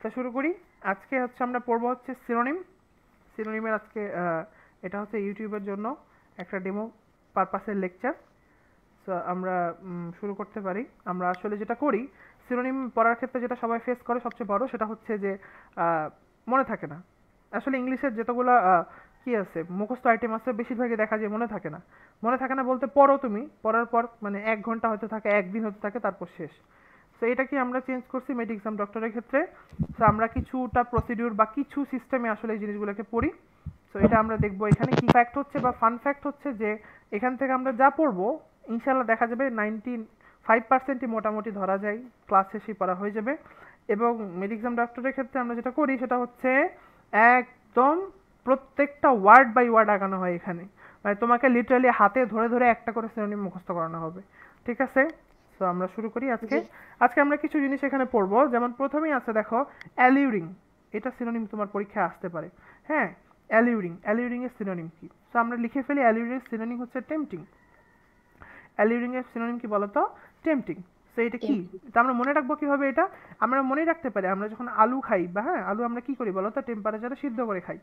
তো শুরু করি। আজকে হচ্ছে আমরা পড়বো হচ্ছে সিনোনিম। সিনোনিমের আজকে এটা হচ্ছে ইউটিউবের জন্য একটা ডেমো পারপাসের লেকচার। সো আমরা শুরু করতে পারি। আমরা আসলে যেটা করি সিনোনিম পড়ার ক্ষেত্রে যেটা সবাই ফেস করে সবচেয়ে বড় সেটা হচ্ছে যে আহ, মনে থাকে না। আসলে ইংলিশের যতগুলো কি আছে মুখস্থ আইটেম আছে বেশিরভাগই দেখা যায় মনে থাকে না। মনে থাকে না বলতে পড়ো, তুমি পড়ার পর মানে 1 ঘন্টা হতে থাকে, একদিন হতে থাকে, তারপর শেষ। সো এটা কি আমরা চেঞ্জ করছি মেড এক্সাম ডক্টরের ক্ষেত্রে। সো আমরা কিছুটা প্রসিডিউর বা কিছু সিস্টেমে আসলে এই জিনিসগুলোকে পড়ি। সো এটা আমরা দেখবো এখানে কি ফ্যাক্ট হচ্ছে বা ফান ফ্যাক্ট হচ্ছে যে এখান থেকে আমরা যা পড়বো ইনশাল্লাহ দেখা যাবে 95%ই মোটামুটি ধরা যায়, ক্লাস শেষেই পড়া হয়ে যাবে। এবং মেড এক্সাম ডক্টরের ক্ষেত্রে আমরা যেটা করি সেটা হচ্ছে একদম প্রত্যেকটা ওয়ার্ড বাই ওয়ার্ড আগানো হয় এখানে। মানে তোমাকে লিটারালি হাতে ধরে ধরে একটা করে সিনোনিম মুখস্থ করানো হবে। ঠিক আছে? তো আমরা শুরু করি আজকে। জি। আজকে আমরা কিছু জিনিস এখানে পড়বো, যেমন প্রথমেই আছে দেখো অ্যালিউরিং। এটা সিনোনিম তোমার পরীক্ষায় আসতে পারে। হ্যাঁ, অ্যালিউরিং, অ্যালিউরিং এর সিনোনিম কি? তো আমরা লিখে ফেলি অ্যালিউরিং এর সিনোনিম হচ্ছে টেম্পটিং। অ্যালিউরিং এর সিনোনিম কি বলতো? টেম্পটিং। সো এটা কি? তো আমরা মনে রাখবো কিভাবে এটা? আমরা মনে রাখতে পারি আমরা যখন আলু খাই বা হ্যাঁ আলু আমরা কি করি বলতো? টেম্পারেচারে সিদ্ধ করে খাই,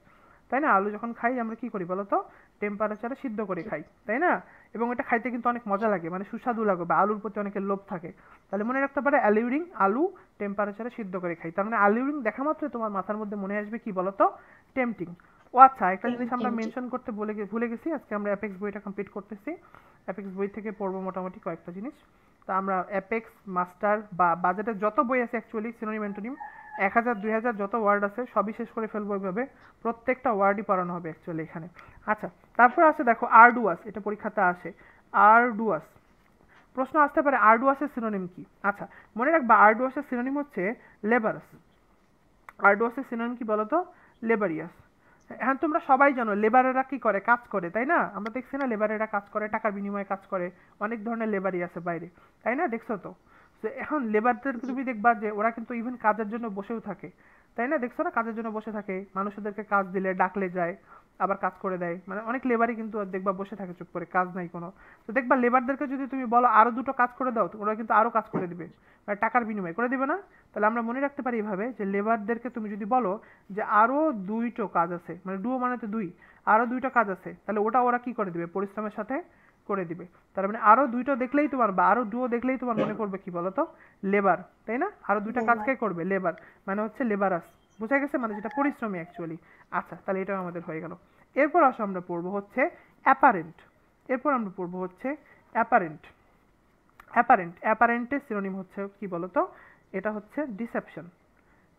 তাই না? আলু যখন খাই আমরা কি করি বলতো? টেম্পারেচারে সিদ্ধ করে খাই, তাই না? এবং এটা খাইতে কিন্তু অনেক মজা লাগে, মানে সুস্বাদু লাগে বা আলুর প্রতি অনেকের লোভ থাকে। তাহলে মনে রাখতে পারে অ্যালিউরিং, আলু টেম্পারেচারে সিদ্ধ করে খাই। তার মানে অ্যালিউরিং দেখা মাত্রই তোমার মাথার মধ্যে মনে আসবে কি বলতো? টেম্পটিং। ও আচ্ছা, একটা জিনিস আমরা টেম্পটিং। মেনশন করতে ভুলে গেছি। আজকে আমরা অ্যাপেক্স বইটা কমপ্লিট করতেছি। অ্যাপেক্স বই থেকে পড়বো মোটামুটি কয়েকটা জিনিস। তা আমরা অ্যাপেক্স মাস্টার বা বাজেটের যত বই আছে অ্যাকচুয়ালি সিনোনিম অ্যান্টোনিম 1000 2000 যত ওয়ার্ড আছে সবই শেষ করে ফেলবো এইভাবে। প্রত্যেকটা ওয়ার্ডই পড়ানো হবে অ্যাকচুয়ালি এখানে। আচ্ছা, তারপর আছে দেখো আরডুয়াস। এটা পরীক্ষাতে আসে। আরডুয়াস প্রশ্ন আসতে পারে, আরডুয়াসের সিনোনিম কি? আচ্ছা, মনে রাখবা আরডুয়াসের সিনোনিম হচ্ছে লেবারাস। আরডুয়াসের সিনোনিম কি বলতো? লেবারিয়াস। হ্যাঁ, তোমরা সবাই জানো লেবারেরা কি করে, কাজ করে, তাই না? আমরা দেখছি না লেবারেরা কাজ করে, টাকার বিনিময়ে কাজ করে। অনেক ধরনের লেবারই আছে বাইরে, তাই না? দেখছো তো? তো এখন লেবারদেরকে জি। তুমি দেখবা যে ওরা কিন্তু ইভেন কাজের জন্য বসেও থাকে, তাই না? দেখছো না কাজের জন্য বসে থাকে, মানুষদেরকে কাজ দিলে ডাকলে যায়, আবার কাজ করে দেয়। মানে অনেক লেবারই কিন্তু দেখবা বসে থাকে চুপ করে, কাজ নাই কোনো। তো দেখবা লেবারদেরকে যদি তুমি বলো আরো দুটো কাজ করে দাও, তো ওরা কিন্তু আরো কাজ করে দিবে, মানে টাকার বিনিময়ে করে দিবে না? তাহলে আমরা মনে রাখতে পারি এভাবে যে লেবারদেরকে তুমি যদি বলো যে আরো দুইটো কাজ আছে, মানে ডুও মানে তো দুই, আরো দুইটা কাজ আছে, তাহলে ওটা ওরা কি করে দিবে? পরিশ্রমের সাথে করে দিবে। তার মানে আরো দুইটা দেখলেই তোমার বা আরো ডুও দেখলেই তোমার মনে পড়বে কি বলতো? লেবার, তাই না? আরো দুইটা কাজ লেবার। কে করবে? লেবার। মানে হচ্ছে লেবারাস। বুঝা গেছে? মানে যেটা পরিশ্রমী অ্যাকচুয়ালি। আচ্ছা, তাহলে এটাও আমাদের হয়ে গেল। এরপর আসো আমরা পড়বো হচ্ছে অ্যাপারেন্ট। এরপর আমরা পড়বো হচ্ছে অ্যাপারেন্ট। অ্যাপারেন্টের সিনোনিম হচ্ছে কি বলতো? এটা হচ্ছে ডিসেপশন।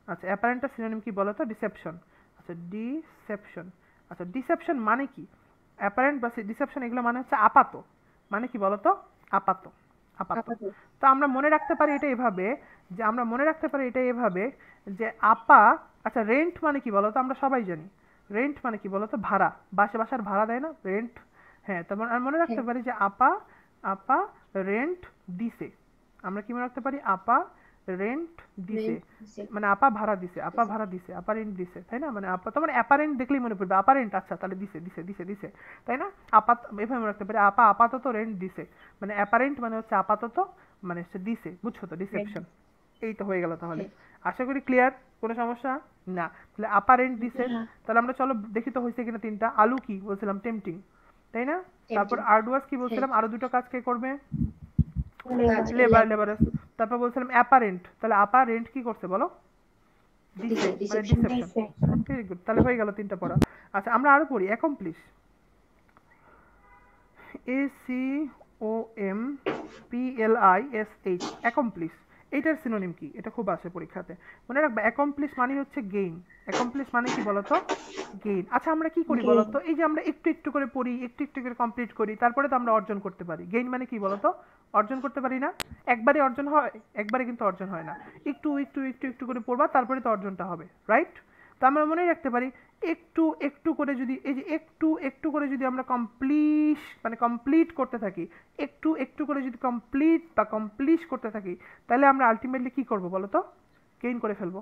আচ্ছা, অ্যাপারেন্টের সিনোনিম কি বলতো? ডিসেপশন। আচ্ছা, ডিসেপশন। আচ্ছা, ডিসেপশন মানে কি? অ্যাপারেন্ট বা ডিসেপশন এগুলো মানে হচ্ছে আপাত। মানে কি বলতো? আপাত। আপাত। আপাতত। তো আমরা মনে রাখতে পারি এটা এভাবে যে আপা। আচ্ছা, রেন্ট মানে কি বলতো? আমরা সবাই জানি রেন্ট মানে কি বলতো? ভাড়া। বাসার ভাড়া দেয় না, রেন্ট। হ্যাঁ, তারপর আর মনে রাখতে হ্যাঁ। পারি যে আপা, আপা রেন্ট দিছে। আমরা কি মনে রাখতে পারি? আপা রেন্ট দিছে। রেন্ট দিছে। মানে আপা ভাড়া দিছে, আপা ভাড়া দিছে, আপা রেন্ট দিছে, তাই না? মানে আপা তো মানে অ্যাপারেন্ট দেখলেই মনে পড়বে অ্যাপারেন্ট। আচ্ছা, তাহলে দিছে দিছে দিছে দিছে, তাই না? আপাত এভাবে মনে রাখতে পারি আপা আপাতত রেন্ট দিছে। মানে অ্যাপারেন্ট মানে হচ্ছে আপাতত, মানে হচ্ছে দিছে। বুঝছো তো? রেন্ট। ডিসেপশন। এই তো হয়ে গেল তাহলে। হ্যাঁ। আশা করি ক্লিয়ার, কোনো সমস্যা না। তাহলে আপা রেন্ট দিছে। হ্যাঁ। তাহলে আমরা চলো দেখি তো হয়েছে কিনা তিনটা। আলু কি বলছিলাম? টেম্পটিং, তাই না? তারপর টেম্পটিং। আরডুয়াস কি হ্যাঁ। বলছিলাম? আরো দুটো কাজ কে করবে? কাজ লেবারাস। তারপর বলছিলাম অ্যাপারেন্ট। তাহলে আপা রেন্ট কি করছে বলো? দিছে, দিছে। মানে ডিসেপশন। ডিসেপশন। ভেরি গুড, তাহলে হয়ে গেল তিনটা পড়া। আচ্ছা, আমরা আরো পড়ি অ্যাকমপ্লিশ। ACOMPLISH, accomplish. এটার সিনোনিম কি? এটা খুব আসে পরীক্ষাতে। মনে রাখবে অ্যাকমপ্লিশ মানে হচ্ছে গেইন। অ্যাকমপ্লিশ মানে কি বলতো? গেইন। আচ্ছা, আমরা কি করি গেইন। বলতো? এই যে আমরা একটু একটু করে পড়ি, একটু একটু করে কমপ্লিট করি, তারপরে তো আমরা অর্জন করতে পারি। গেইন মানে কি বলতো? অর্জন করতে পারি না? একবারে অর্জন হয়? একবারে কিন্তু অর্জন হয় না। একটু একটু একটু একটু করে পড়বা, তারপরে তো অর্জনটা হবে, রাইট? তো আমরা মনে রাখতে পারি একটু একটু করে যদি এই যে একটু একটু করে যদি আমরা কমপ্লিট করতে থাকি, একটু একটু করে যদি কমপ্লিট বা কমপ্লিশ করতে থাকি, তাহলে আমরা আলটিমেটলি কি করবো বলো তো? গেইন করে ফেলবো।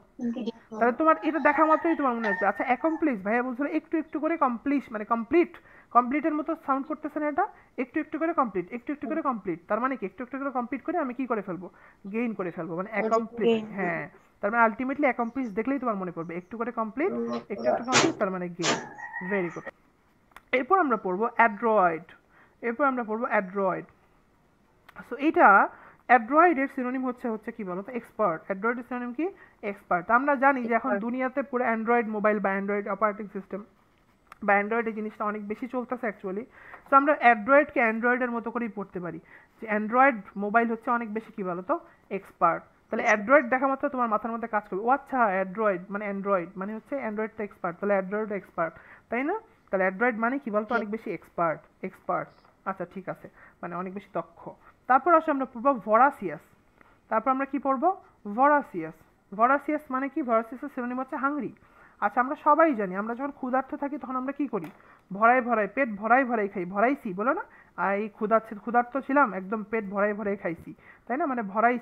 তাহলে তোমার এটা দেখা মাত্রই তোমার মনে আসবে। আচ্ছা, অ্যাকমপ্লিশ ভাইয়া বলছিল একটু একটু করে কমপ্লিশ, মানে কমপ্লিট। কমপ্লিটের মতো সাউন্ড করতেছে না এটা? একটু একটু করে কমপ্লিট, একটু একটু করে কমপ্লিট, তার মানে কি একটু একটু করে কমপ্লিট করে আমি কি করে ফেলবো? গেইন করে ফেলবো, মানে অ্যাকমপ্লিশ। গেইন। হ্যাঁ। তার মানে আলটিমেটলি অ্যাকমপ্লিশ দেখলেই তোমার মনে পড়বে, একটু করে কমপ্লিট, একটু একটু কমপ্লিট, তার মানে গেম। Very good. এরপর আমরা পড়বো অ্যাড্রয়েড। সো এইটা অ্যাড্রয়েডের সিনোনিম হচ্ছে কি বলতো, এক্সপার্ট। অ্যাড্রয়েডের সিনোনিম কি, এক্সপার্ট। আমরা জানি যে এখন দুনিয়াতে পুরো অ্যান্ড্রয়েড মোবাইল বা অ্যান্ড্রয়েড অপারেটিং সিস্টেম বা অ্যান্ড্রয়েড এই জিনিসটা অনেক বেশি চলতেছে অ্যাকচুয়ালি। সো আমরা অ্যান্ড্রয়েডকে অ্যান্ড্রয়েডের মতো করেই পড়তে পারি যে অ্যান্ড্রয়েড মোবাইল হচ্ছে অনেক বেশি কি বলতো, এক্সপার্ট। তাহলে অ্যান্ড্রয়েড দেখা মাত্র তোমার মাথার মধ্যে কাজ করবে, ও আচ্ছা অ্যান্ড্রয়েড মানে হচ্ছে অ্যান্ড্রয়েডটা এক্সপার্ট, তাহলে অ্যান্ড্রয়েড এক্সপার্ট, তাই না? তাহলে অ্যান্ড্রয়েড মানে কি বলতো, অনেক বেশি এক্সপার্ট। আচ্ছা ঠিক আছে, মানে অনেক বেশি দক্ষ। তারপর আসলে আমরা পড়বো ভরাসিয়াস। তারপর আমরা কি পড়বো, ভরাসিয়াস মানে কি, ভরাসিয়াসের সিনোনিম হচ্ছে হাংরি। আচ্ছা আমরা সবাই জানি, আমরা যখন ক্ষুধার্ত থাকি তখন আমরা কি করি, পেট ভরাই খাই, ভরাইছি বলো না, এই ক্ষুধার্ত ছিলাম, একদম পেট ভরাই খাইছি, তাই না? মানে ভরাই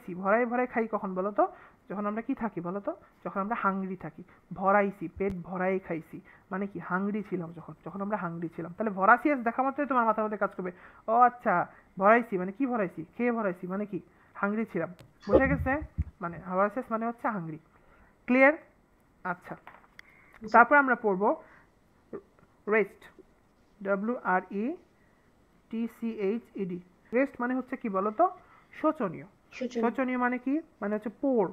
খাই কখন বলো তো, যখন আমরা কি থাকি বলো তো, যখন আমরা হাংরি থাকি। ভরাইছি, পেট ভরাই খাইছি, মানে কি হাংরি ছিলাম, যখন আমরা হাংরি ছিলাম। তাহলে ভরাসিয়াস দেখা মাত্রই তোমার মাথার মধ্যে কাজ করবে, ও আচ্ছা ভরাইছি মানে কি, খেয়ে ভরাইছি মানে কি, হাংরি ছিলাম। বুঝে গেছে? মানে ভরাসিয়াস মানে হচ্ছে হাংরি। ক্লিয়ার? আচ্ছা তারপর আমরা পড়বো রেস্ট, WRESTCHED। রেস্ট মানে হচ্ছে কি বলতো, শোচনীয় মানে কি, মানে হচ্ছে পোর।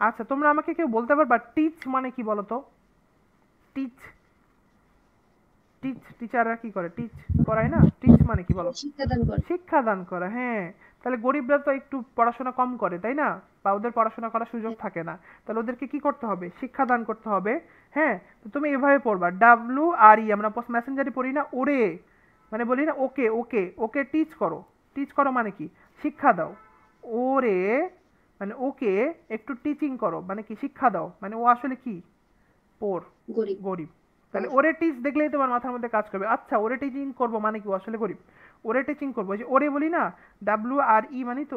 আচ্ছা তোমরা আমাকে কেউ বলতে পারবা টিচ মানে কি বলতো, টিচাররা কি করে, টিচ করায় না, টিচ মানে কি বলো, শিক্ষাদান করা। হ্যাঁ, তাহলে গরিবরা তো একটু পড়াশোনা কম করে, তাই না? বা ওদের পড়াশোনা করার সুযোগ থাকে না, তাহলে ওদেরকে কি করতে হবে, শিক্ষাদান করতে হবে। হ্যাঁ, তো তুমি এভাবে পড়বা, WRE, আমরা পোস্ট মেসেঞ্জারে পড়ি না ওরে, মানে বলি না ওকে টিচ করো মানে কি, শিক্ষা দাও। ওরে মানে ওকে একটু টিচিং করো, মানে কি শিক্ষা দাও, মানে ও আসলে কি, পোর, গরিব। তাহলে ওরে টিচ দেখলেই তোমার মাথার মধ্যে কাজ করবে, আচ্ছা ওরে টিচিং করবো মানে কি, ও আসলে গরিব। ওরে টিচিং করবো, যে ওরে বলি না, WRE মানে তো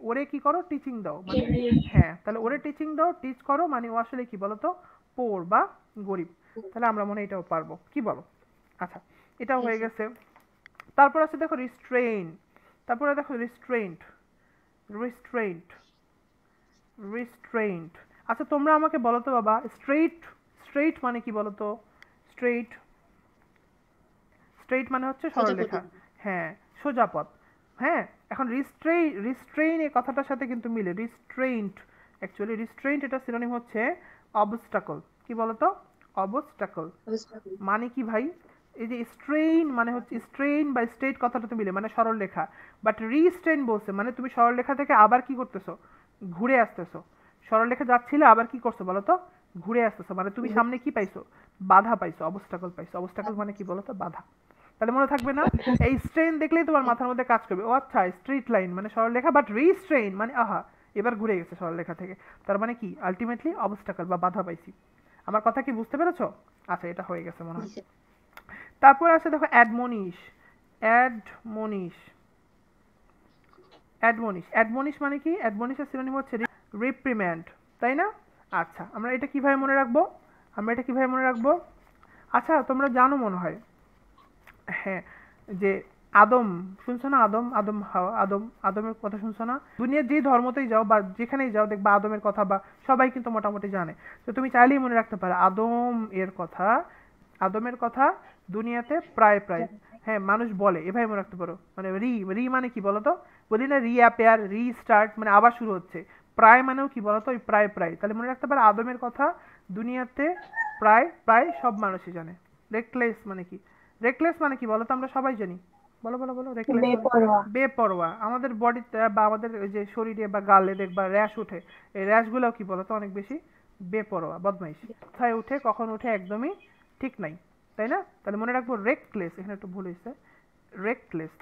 ওরে কি করো, টিচিং দাও মানে, হ্যাঁ তাহলে ওরে টিচিং দাও, টিচ করো, মানে ও আসলে কি বলতো, পোর বা গরিব। তাহলে আমরা মনে এটাও পারবো, কি বলো? আচ্ছা এটাও হয়ে গেছে। তারপর আছে দেখো রিস্ট্রেইন্ট। আচ্ছা তোমরা আমাকে বলো তো বাবা, স্ট্রেইট মানে কি বলো তো, স্ট্রেইট মানে হচ্ছে সরলরেখা, হ্যাঁ সোজা পথ। হ্যাঁ, এখন রিস্ট্রেইন এই কথাটার সাথে কিন্তু মিলে, রিস্ট্রেইন্ট এটা সিনোনিম হচ্ছে অবস্টাকল। কি বলতো, অবস্টাকল মানে কি ভাই, এই যে স্ট্রেইন মানে হচ্ছে স্ট্রেইন বা স্ট্রেইট কথাটা তো মিলে, মানে সরল রেখা। বাট রিস্ট্রেইন বলছে মানে তুমি সরল রেখা থেকে আবার কি করতেছো, ঘুরে আসতেছো। সরল রেখা যাচ্ছিলে, আবার কি করছো বলতো, ঘুরে আসতেছো, মানে তুমি সামনে কি পাইছো, বাধা পাইছো, অবস্টাকল মানে কি বলতো, বাধা। তাহলে মনে থাকবে না, এই স্ট্রেইন দেখলেই তোমার মাথার মধ্যে কাজ করবে, ও আচ্ছা স্ট্রেট লাইন মানে সরল রেখা, বাট রিস্ট্রেইন মানে আহা এবার ঘুরে গেছে সরল রেখা থেকে, তার মানে কি আলটিমেটলি অবস্টাকল বা বাধা পাইছি। আমার কথা কি বুঝতে পেরেছো? আচ্ছা এটা হয়ে গেছে মনে হয়। তারপর আছে দেখো অ্যাডমনিশ মানে কি, অ্যাডমনিশের সিনোনিম হচ্ছে রিপ্রিম্যান্ড, তাই না? আচ্ছা আমরা এটা কিভাবে মনে রাখবো, আচ্ছা তোমরা জানো মনে হয়, হ্যাঁ, যে আদম শুনছো না, আদমের কথা শুনছো না? দুনিয়ার যে ধর্মতেই যাও বা যেখানেই যাও দেখবা আদমের কথা, বা সবাই কিন্তু মোটামুটি জানে। তো তুমি চাইলেই মনে রাখতে পারো আদমের কথা দুনিয়াতে প্রায় হ্যাঁ মানুষ বলে, এভাবে মনে রাখতে পারো। মানে রি মানে কি বলতো, বলি না রিঅ্যাপিয়ার, রিস্টার্ট, মানে আবার শুরু হচ্ছে। প্রায় মানেও কি বলতো, ওই প্রায়, তাহলে মনে রাখতে পারো আদমের কথা দুনিয়াতে প্রায় সব মানুষই জানে। রেকলেস মানে কি, বলতো, আমরা সবাই জানি, বলো রেকলেস বেপরোয়া। আমাদের বডিতে বা আমাদের ওই যে শরীরে বা গালে দেখবা র্যাশ উঠে, এই র্যাশগুলোও কি বলতো অনেক বেশি বেপরোয়া, বদমাইশ। কোথায় উঠে কখন উঠে একদমই ঠিক নাই, তাই না? তাহলে মনে রাখবো রেকলেস, এখানে একটু ভুল হয়েছে,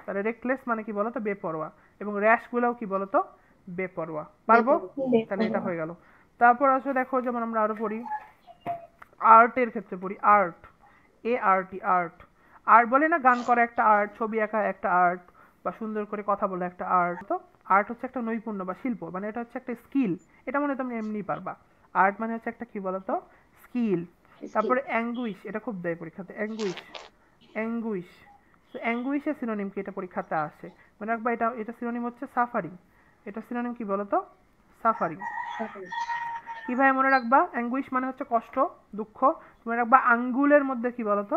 তাহলে রেকলেস মানে কি বলতো, বেপরোয়া। এবং র্যাশগুলোও কি বলতো, বেপরোয়া। পারবো? তাহলে এটা হয়ে গেল। তারপর আসলে দেখো, যেমন আমরা আরো পড়ি আর্টের ক্ষেত্রে পড়ি, আর্ট বলে না, গান করা একটা আর্ট, ছবি আঁকা একটা আর্ট, বা সুন্দর করে কথা বলা একটা আর্ট। তো আর্ট হচ্ছে একটা নৈপুণ্য বা শিল্প, মানে এটা হচ্ছে একটা স্কিল। এটা মনে তুমি এমনি পারবা, আর্ট মানে হচ্ছে একটা কি বলতো, স্কিল। তারপরে অ্যাঙ্গুইশ, এটা খুব দেয় পরীক্ষাতে, অ্যাঙ্গুইশের সিনোনিম কি, এটা পরীক্ষাতে আসে, মনে রাখবা। এটা সিনোনিম হচ্ছে সাফারিং। এটা সিনোনিম কি বলতো, সাফারিং। suffering, কিভাবে মনে রাখবা? অ্যাঙ্গুইশ মানে হচ্ছে কষ্ট, দুঃখ। মনে রাখবা আঙ্গুলের মধ্যে কি বলতো?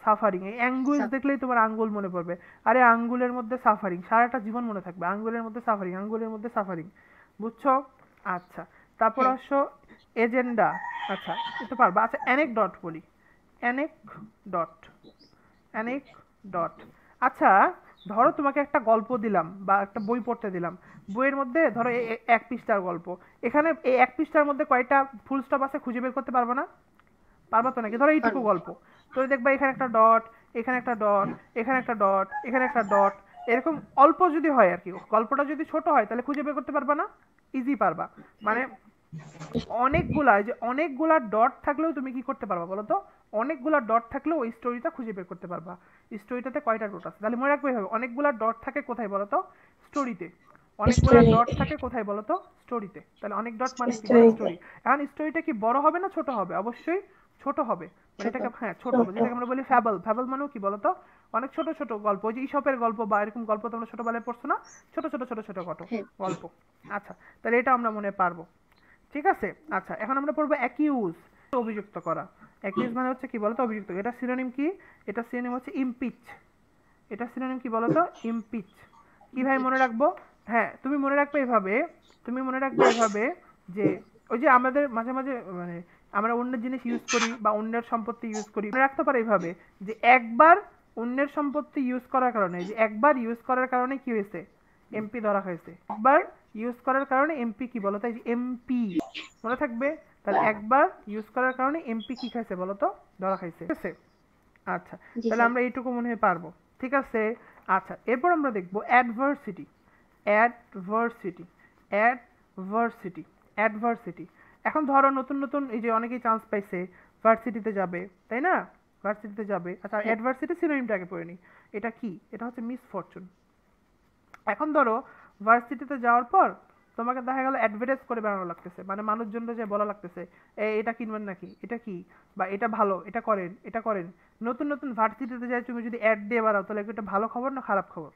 সাফারিং। এই অ্যাঙ্গুইশ suffer, দেখলেই তোমার আঙ্গুল মনে পড়বে। আরে আঙ্গুলের মধ্যে সাফারিং, সারাটা জীবন মনে থাকবে, আঙ্গুলের মধ্যে সাফারিং, আঙ্গুলের মধ্যে সাফারিং। বুঝছো? আচ্ছা, তারপর হ্যাঁ, আসো এজেন্ডা। আচ্ছা, এটা পারবা। আচ্ছা, অ্যানেকডট বলি। Anecdote, anecdote. আচ্ছা, ধরো তোমাকে একটা গল্প দিলাম বা একটা বই পড়তে দিলাম, বইয়ের মধ্যে ধরো এক পৃষ্ঠার গল্প, এখানে এই এক পৃষ্ঠার মধ্যে কয়টা ফুল স্টপ আছে খুঁজে বের করতে পারবে না? পারবা তো নাকি? ধরো এইটুকু পারবো, গল্প, তো দেখবা এখানে একটা ডট, এখানে একটা ডট, এখানে একটা ডট, এখানে একটা ডট, এরকম অল্প যদি হয় আর কি, গল্পটা যদি ছোট হয় তাহলে খুঁজে বের করতে পারবা না? ইজি পারবা। মানে হ্যাঁ, অনেকগুলা, এই যে অনেকগুলা ডট থাকলেও তুমি কি করতে পারবা বলো তো? অনেকগুলা ডট থাকলেও ওই স্টোরিটা খুঁজে বের করতে পারবা। স্টোরিটাতে কয়টা ডট আছে তাহলে মনে রাখবে এভাবে, অনেকগুলা ডট থাকে কোথায় বলো তো? স্টোরিতে। অনেকগুলা story, ডট থাকে কোথায় বলো তো? স্টোরিতে। তাহলে অনেক ডট মানে কি বলো? story, story. এখন স্টোরিটা কি বড় হবে না ছোট হবে? অবশ্যই ছোট হবে। মানে ছোট, এটাকে, হ্যাঁ ছোট, যেটাকে আমরা বলি ফ্যাবল। ফ্যাবল মানেও কি বলতো? অনেক ছোট ছোট গল্প। ওই যে ইসপের গল্প বা এরকম গল্প তোমরা ছোটবেলায় পড়ছো না? ছোট ছোট ছোট ছোট হ্যাঁ, গল্প। আচ্ছা, তাহলে এটা আমরা মনে পারবো। ঠিক আছে। আচ্ছা, এখন আমরা পড়বো অ্যাকিউজ, অভিযুক্ত করা। অ্যাকিউজ মানে হচ্ছে কি বলতো? অভিযুক্ত। এটা সিনোনিম কি? এটা সিনোনিম হচ্ছে ইমপিচ। এটা সিনোনিম কি বলতো? ইমপিচ। কিভাবে মনে pitch, রাখবো? হ্যাঁ, তুমি মনে রাখবে এভাবে, তুমি মনে রাখবে এভাবে যে ওই যে আমাদের মাঝে মাঝে মানে আমরা অন্যের জিনিস ইউজ করি বা অন্যের সম্পত্তি ইউজ করি, মনে রাখতে পারো এইভাবে যে একবার অন্যের সম্পত্তি ইউজ করার কারণে, যে একবার ইউজ করার কারণে কি হয়েছে? এমপি ধরা হয়েছে। একবার ইউজ করার কারণে এমপি কি বলতো? এই যে এমপি, মনে থাকবে? তাহলে একবার ইউজ করার কারণে এমপি কি খাইছে বলতো? ধরা খাইছে। ঠিক আছে। আচ্ছা, জি তাহলে স্যার, আমরা এইটুকু মনে হয় পারবো। ঠিক আছে। আচ্ছা, এরপর আমরা দেখবো অ্যাডভার্সিটি। Adversity, adversity, adversity. এখন ধরো নতুন নতুন এই যে অনেকেই চান্স পাইছে, ভার্সিটিতে যাবে, তাই না? ভার্সিটিতে যাবে। আচ্ছা, হ্যাঁ, অ্যাডভার্সিটি সিনোনিমটাকে পড়ে নি। এটা কি? এটা হচ্ছে মিসফরচুন। এখন ধরো ভার্সিটিতে যাওয়ার পর তোমাকে দেখা গেল অ্যাডভার্টাইজ করে বেড়ানো লাগতেছে, মানে মানুষজন যে বলা লাগতেছে এটা কিনবেন নাকি, এটা কি, বা এটা ভালো, এটা করেন, এটা করেন। নতুন নতুন ভার্সিটিতে যাই তুমি যদি অ্যাড দিয়ে বেড়াও তাহলে এটা ভালো খবর না খারাপ খবর?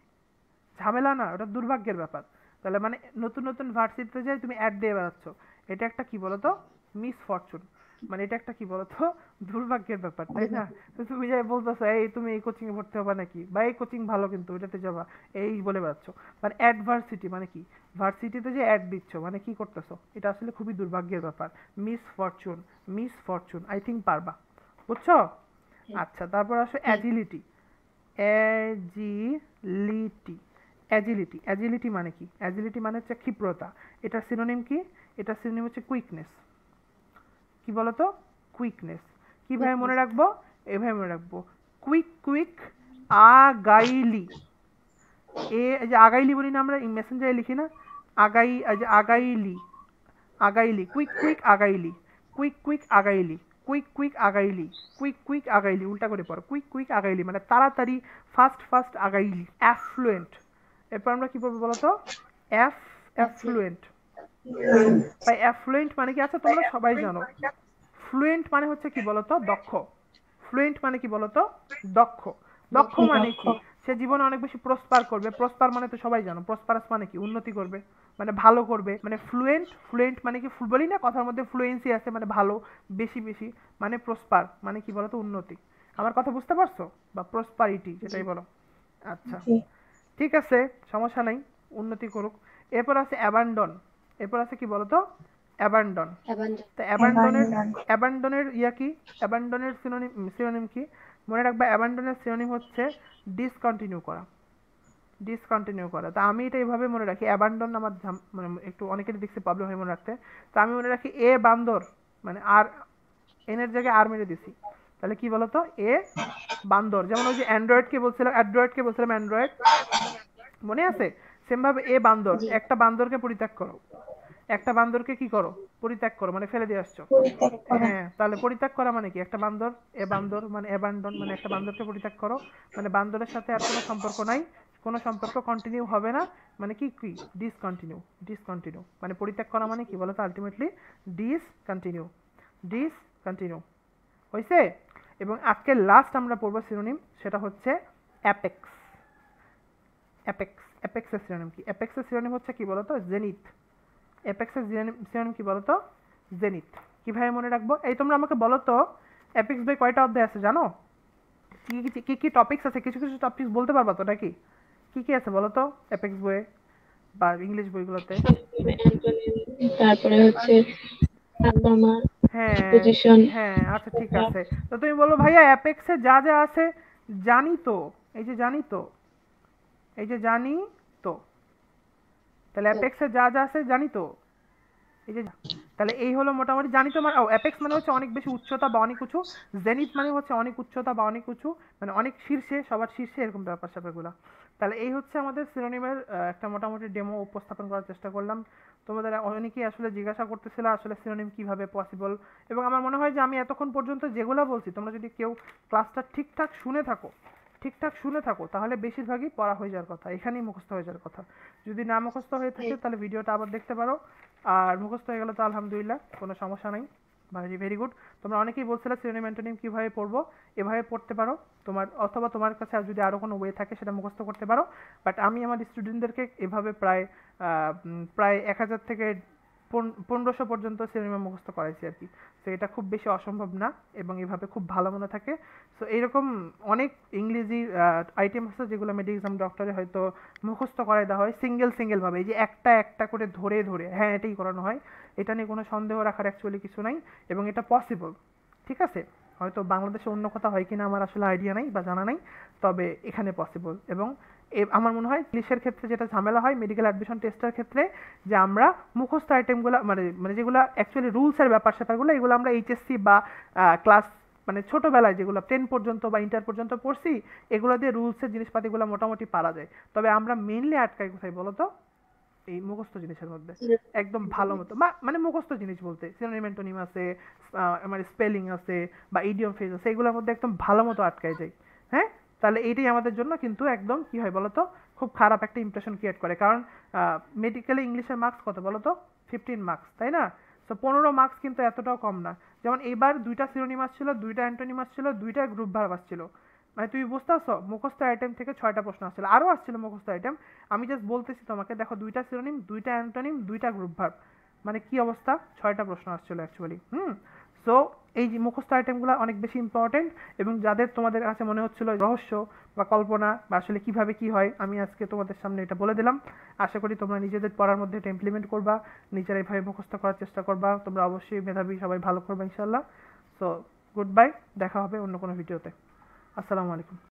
ঝামেলা না? ওটা দুর্ভাগ্যের ব্যাপার। তাহলে মানে নতুন নতুন ভার্সিটিতে যাই তুমি অ্যাড দিয়ে বেড়াচ্ছ, এটা একটা কি বলতো? Miss Fortune. মানে এটা একটা কি বলতো? দুর্ভাগ্যের ব্যাপার, তাই না? দুর্ভাগ্য, তো তুমি যাই বলতেছো এই তুমি এই কোচিং এ ভর্তি হবা নাকি, বা এই কোচিং ভালো কিন্তু ওটাতে যাবা, এই বলে বেড়াচ্ছ। মানে অ্যাডভার্সিটি মানে কি? ভার্সিটিতে যে অ্যাড দিচ্ছ মানে কি করতেছো? এটা আসলে খুবই দুর্ভাগ্যের ব্যাপার। Miss Fortune, miss Fortune. I think পারবা। বুঝছো? হ্যাঁ, আচ্ছা, তারপর আসো হ্যাঁ, অ্যাজিলিটি। অ্যাজিলিটি, অ্যাজিলিটি, অ্যাজিলিটি মানে কি? অ্যাজিলিটি মানে হচ্ছে ক্ষিপ্রতা। এটার সিনোনিম কি? এটার সিনোনিম হচ্ছে কুইকনেস। কি বলতো? কুইকনেস। কিভাবে মনে weakness, রাখবো? এভাবে মনে রাখবো, কুইক কুইক আগাইলি। এই যে আগাইলি বলি না আমরা মেসেঞ্জারে লিখি না, আগাই, এই যে আগাইলি, আগাইলি, কুইক কুইক আগাইলি, কুইক কুইক আগাইলি, কুইক কুইক আগাইলি, কুইক কুইক আগাইলি। উল্টা করে পড়ো, কুইক কুইক আগাইলি মানে তাড়াতাড়ি, ফাস্ট ফাস্ট আগাইলি। অ্যাফ্লুয়েন্ট। এরপর আমরা কি বলবো বলতো? affluent, effluent. ভাই অ্যাফ্লুয়েন্ট মানে কি? আচ্ছা, তোমরা সবাই জানো ফ্লুয়েন্ট মানে হচ্ছে কি বলতো? দক্ষ। ফ্লুয়েন্ট মানে কি বলতো? দক্ষ। দক্ষ দক্ষ, মানে কি? সে জীবনে অনেক বেশি প্রসপার করবে। প্রসপার মানে তো সবাই জানো, প্রসপারাস মানে কি? উন্নতি করবে, মানে ভালো করবে। মানে ফ্লুয়েন্ট, ফ্লুয়েন্ট মানে কি? বলি না কথার মধ্যে ফ্লুয়েন্সি আছে, মানে ভালো, বেশি বেশি। মানে প্রসপার মানে কি বলতো? উন্নতি। আমার কথা বুঝতে পারছো? বা প্রসপারিটি জি, যেটাই বলো। আচ্ছা, জি, ঠিক আছে, সমস্যা নাই, উন্নতি করুক। এরপর আছে অ্যাবান্ডন। এরপর আছে কি বলতো? অ্যাবান্ডন। abandon, তা অ্যাবান্ডনের, অ্যাবান্ডনের ইয়া কি? অ্যাবান্ডনের সিনোনিম, সিনোনিম কি? মনে রাখবা অ্যাবান্ডনের সিনোনিম হচ্ছে ডিসকন্টিনিউ করা। ডিসকন্টিনিউ করা। তা আমি এটা এইভাবে মনে রাখি, অ্যাবান্ডন আমার মানে একটু অনেকেরই দেখছি প্রবলেম হয় মনে রাখতে। তা আমি মনে রাখি এ বান্দর, মানে আর, এনের জায়গায় আর মেরে দিছি। তাহলে কি বলতো? এ বান্দর। যেমন ওই যে অ্যান্ড্রয়েডকে বলছিলাম, অ্যান্ড্রয়েডকে বলছিলাম অ্যান্ড্রয়েড, মনে আছে? সেম ভাবে এ বান্দর, জি, একটা বান্দরকে পরিত্যাগ করো। একটা বান্দরকে কি করো? পরিত্যাগ করো, মানে ফেলে দিয়ে আসছো। পরিত্যাগ করা, হ্যাঁ, তাহলে পরিত্যাগ করা মানে কি? একটা বান্দর, এ বান্দর মানে অ্যাবান্ডন, মানে একটা বান্দরকে পরিত্যাগ করো, মানে বান্দরের সাথে আর কোনো সম্পর্ক নাই, কোনো সম্পর্ক কন্টিনিউ হবে না। মানে কি কি? ডিসকন্টিনিউ, ডিসকন্টিনিউ মানে পরিত্যাগ করা মানে কি বলতো? Ultimately discontinue, discontinue. হয়েছে? এবং আজকে লাস্ট আমরা পড়বো সিনোনিম, সেটা হচ্ছে অ্যাপেক্স। অ্যাপেক্স, অ্যাপেক্সের সিনোনিম কি? অ্যাপেক্সের সিনোনিম হচ্ছে কি বলতো? জেনিথ। অ্যাপেক্সের সিনোনিম কি বলো তো? জেনিথ। কিভাবে মনে রাখবো? এই তোমরা আমাকে বলো তো অ্যাপেক্স বই কয়টা অধ্যায় আছে জানো? কি কি টপিকস আছে? কিছু কিছু টপিকস বলতে পারবা তো নাকি? কি কি আছে বলো তো অ্যাপেক্স বইয়ে বা ইংলিশ বইগুলোতে? তারপরে হচ্ছে গ্রামার, হ্যাঁ প্রিপোজিশন। হ্যাঁ, আচ্ছা ঠিক আছে। তো তুমি বলো ভাইয়া অ্যাপেক্সে যা যা আছে জানি তো, এই যে জানি তো, এই যে জানি তো, তাহলে অ্যাপেক্সে যা যা আছে জানি তো, এই যে তাহলে এই হলো মোটামুটি জানি তো মানে অ্যাপেক্স মানে হচ্ছে অনেক বেশি উচ্চতা বা অনেক উঁচু, জেনিথ মানে হচ্ছে অনেক উচ্চতা বা অনেক উঁচু, মানে অনেক শীর্ষে, সবার শীর্ষে, এরকম ব্যাপার স্যাপারগুলো। তাহলে এই হচ্ছে আমাদের সিনোনিমের একটা মোটামুটি ডেমো উপস্থাপন করার চেষ্টা করলাম। তোমাদের অনেকেই আসলে জিজ্ঞাসা করতেছিল আসলে সিনোনিম কিভাবে পসিবল, এবং আমার মনে হয় যে আমি এতক্ষণ পর্যন্ত যেগুলো বলছি তোমরা যদি কেউ ক্লাসটা ঠিকঠাক শুনে থাকো তাহলে বেশিরভাগই পড়া হয়ে যাওয়ার কথা, এখানেই মুখস্থ হয়ে যাওয়ার কথা। যদি না মুখস্থ হয়ে থাকে তাহলে ভিডিওটা আবার দেখতে পারো, আর মুখস্থ হয়ে গেলে তো আলহামদুলিল্লাহ, কোনো সমস্যা নাই, ভেরি ভেরি গুড। তোমরা অনেকেই বলছিলে সিনোনিম অ্যান্টোনিম কীভাবে পড়বো, এভাবে পড়তে পারো তোমার, অথবা তোমার কাছে আর যদি আরও কোনো ওয়ে থাকে সেটা মুখস্থ করতে পারো। বাট আমি আমার স্টুডেন্টদেরকে এভাবে প্রায় 1000 থেকে 1500 পর্যন্ত সিনোনিম মুখস্থ করাইছি আর কি। তো এটা খুব বেশি অসম্ভব না এবং এভাবে খুব ভালো মনে থাকে। সো এইরকম অনেক ইংরেজি আইটেম আছে যেগুলো মেডিকেল এক্সাম ডক্টরে হয়তো মুখস্থ করাই দেওয়া হয় সিঙ্গেল ভাবে, এই যে একটা একটা করে ধরে ধরে, হ্যাঁ এটাই করানো হয়। এটা নিয়ে কোনো সন্দেহ রাখার অ্যাকচুয়ালি কিছু নাই এবং এটা পসিবল, ঠিক আছে? হয়তো বাংলাদেশে অন্য কথা হয় কিনা আমার আসলে আইডিয়া নাই বা জানা নাই, তবে এখানে পসিবল। এবং আমার মনে হয় ইংলিশের ক্ষেত্রে যেটা ঝামেলা হয় মেডিকেল অ্যাডমিশন টেস্টের ক্ষেত্রে, যে আমরা মুখস্থ আইটেমগুলো মানে মানে যেগুলো অ্যাকচুয়ালি রুলসের ব্যাপার স্যাপারগুলো, এগুলো আমরা এইচএসসি বা ক্লাস মানে ছোটোবেলায় যেগুলো 10 পর্যন্ত বা ইন্টার পর্যন্ত পড়ছি, এগুলো দিয়ে রুলসের জিনিসপাতিগুলো মোটামুটি পারা যায়। তবে আমরা মেইনলি আটকাই কোথায় বলো তো? এই মুখস্থ জিনিসের মধ্যে। একদম ভালো মতো মানে মুখস্থ জিনিস বলতে সিনোনিম অ্যান্টোনিম আছে, আমার স্পেলিং আছে বা ইডিয়ম ফ্রেজ আছে, এগুলোর মধ্যে একদম ভালো মতো আটকায় যায়। হ্যাঁ, তাহলে এইটাই আমাদের জন্য কিন্তু একদম কি হয় বলতো, খুব খারাপ একটা ইমপ্রেশন ক্রিয়েট করে। কারণ মেডিকেলে ইংলিশের মার্কস কত বলতো? 15 মার্কস, তাই না? তো 15 মার্কস কিন্তু এতটাও কম না। যেমন এবার 2টা সিনোনিম আসছিল, 2টা অ্যান্টোনিম আসছিল, 2টা গ্রুপ ভার্ব আসছিল। মানে তুমি বুঝতে পারছো, মুখস্থ আইটেম থেকে 6টা প্রশ্ন আসছিল, আরও আসছিল মুখস্থ আইটেম। আমি জাস্ট বলতেছি তোমাকে, দেখো 2টা সিনোনিম, 2টা অ্যান্টোনিম, 2টা গ্রুপ ভার্ব, মানে কি অবস্থা, 6টা প্রশ্ন আসছিল অ্যাকচুয়ালি। সো এই যে মুখস্থ আইটেমগুলো অনেক বেশি ইম্পর্টেন্ট, এবং যাদের তোমাদের কাছে মনে হচ্ছিল রহস্য বা কল্পনা বা আসলে কিভাবে কি হয়, আমি আজকে তোমাদের সামনে এটা বলে দিলাম। আশা করি তোমরা নিজেদের পড়ার মধ্যে এটা ইমপ্লিমেন্ট করবা, নিজেরা এইভাবে মুখস্থ করার চেষ্টা করবা। তোমরা অবশ্যই মেধাবী, সবাই ভালো করবা ইনশাল্লাহ। সো গুড বাই, দেখা হবে অন্য কোনো ভিডিওতে। আসসালামু আলাইকুম।